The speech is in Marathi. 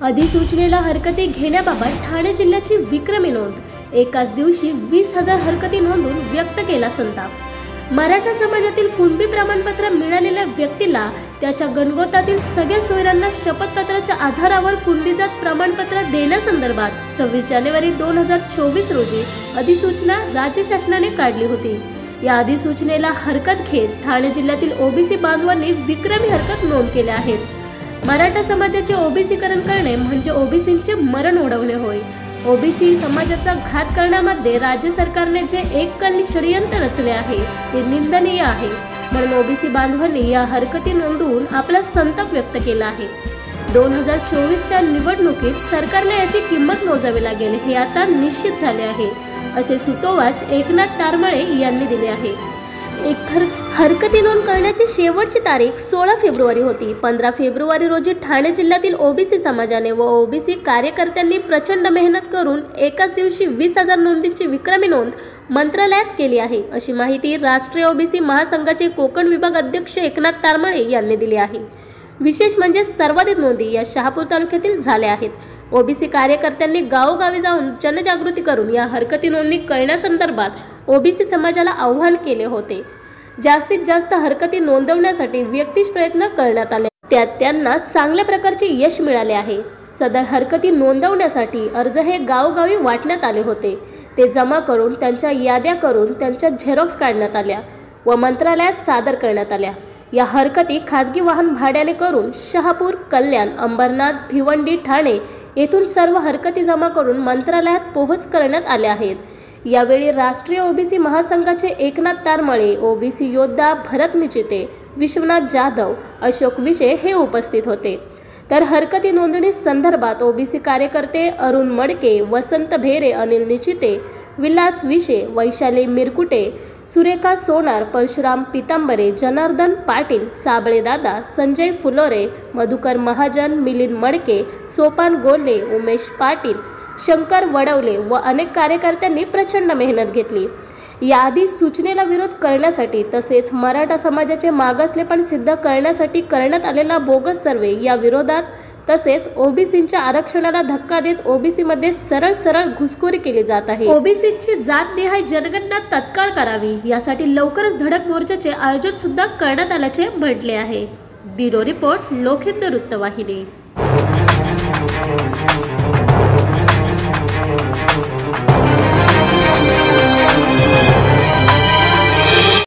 अधिसूचनेला हरकती घेण्याबाबत ठाणे जिल्ह्याची विक्रमी नोंद। एकाच दिवशी 20,000 हरकती नोंदून व्यक्त केला संताप। मराठा समाजातील कुणबी प्रमाणपत्र मिळालेल्या व्यक्तीला त्याच्या गणगोतातील सगळ्या सोयऱ्यांना शपथपत्राच्या आधारावर कुणबीजात प्रमाणपत्र देण्यासंदर्भात 26 जानेवारी 2024 रोजी अधिसूचना राज्य शासनाने काढली होती। या अधिसूचनेला हरकत घेत ठाणे जिल्ह्यातील ओबीसी बांधवांनी विक्रमी हरकत नोंद केल्या आहेत। मराठा समाजाचे ओबीसीकरण करणे म्हणजे ओबीसींचे मरण ओढवणे होय। ओबीसी समाजाचा घात करण्यामध्ये राज्य सरकारने जे एककल्ली षडयंत्र रचले आहे ते निंदनीय आहे। म्हणून ओबीसी बांधवांनी या हरकती नोंदवून आपला संताप व्यक्त केला आहे। 2024च्या निवडणुकीत सरकारने याची किंमत मोजावी लागेल हे आता निश्चित झाले आहे, असे सुतोवाच एकनाथ तारमळे यांनी दिले आहे। हरकती नोंद करण्याची शेवटची तारीख 16 फेब्रुवारी होती। 15 फेब्रुवारी रोजी ठाणे जिल्ह्यातील ओबीसी समाजाने व ओबीसी कार्यकर्त्यांनी प्रचंड मेहनत करून एकाच दिवशी 20,000 नोंदींची विक्रमी नोंद मंत्रालयात केली आहे, अशी माहिती राष्ट्रीय ओबीसी महासंघाचे कोकण विभाग अध्यक्ष एकनाथ तारमळे यांनी दिली आहे। विशेष म्हणजे सर्वाधिक नोंदी या शहापूर तालुक्यातील झाल्या आहेत। ओबीसी कार्यकर्त्यांनी गावोगावी जाऊन जनजागृती करून या हरकती नोंदणी करण्यासंदर्भात ओबीसी समाजाला आव्हान केले होते। जास्तीत जास्त हरकती नोंदवण्यासाठी व्यक्तिश प्रयत्न करण्यात आले, त्यात त्यांना चांगल्या प्रकारचे यश मिळाले आहे। सदर हरकती नोंदवण्यासाठी अर्ज हे गावोगावी वाटण्यात आले होते। ते जमा करून त्यांच्या याद्या करून त्यांच्या झेरॉक्स काढण्यात आल्या व मंत्रालयात सादर करण्यात आल्या। या हरकती खाजगी वाहन भाड्याने करून शहापूर, कल्याण, अंबरनाथ, भिवंडी, ठाणे येथून सर्व हरकती जमा करून मंत्रालयात पोहोच करण्यात आल्या आहेत। यावेळी राष्ट्रीय ओबीसी महासंघाचे एकनाथ तारमळे, ओबीसी योद्धा भरत निचिते, विश्वनाथ जाधव, अशोक विशे हे उपस्थित होते। तर हरकती नोंदणी संदर्भात ओबीसी कार्यकर्ते अरुण मडके, वसंत भेरे, अनिल निचिते, विलास विशे, वैशाली मिरकुटे, सुरेखा सोनार, परशुराम पितांबरे, जनार्दन पाटील, साबळे दादा, संजय फुलोरे, मधुकर महाजन, मिलिंद मडके, सोपान गोले, उमेश पाटील, शंकर वडवले व अनेक कार्यकर्त्यांनी प्रचंड मेहनत घेतली। या अधिसूचनेला विरोध करण्यासाठी तसेच मराठा समाजाचे मागासलेपण सिद्ध करण्यासाठी करण्यात आलेला बोगस सर्वे या विरोधात तसेच ओबीसींच्या आरक्षणाला धक्का देत ओबीसी मध्ये सरळ घुसखोरी केली जात आहे। ओबीसीची जातनिहाय जनगणना तत्काळ करावी यासाठी लवकरच धडक मोर्चाचे आयोजन सुद्धा करण्यात आल्याचे म्हटले आहे। ब्युरो रिपोर्ट, लोकहित वृत्तवाहिनी।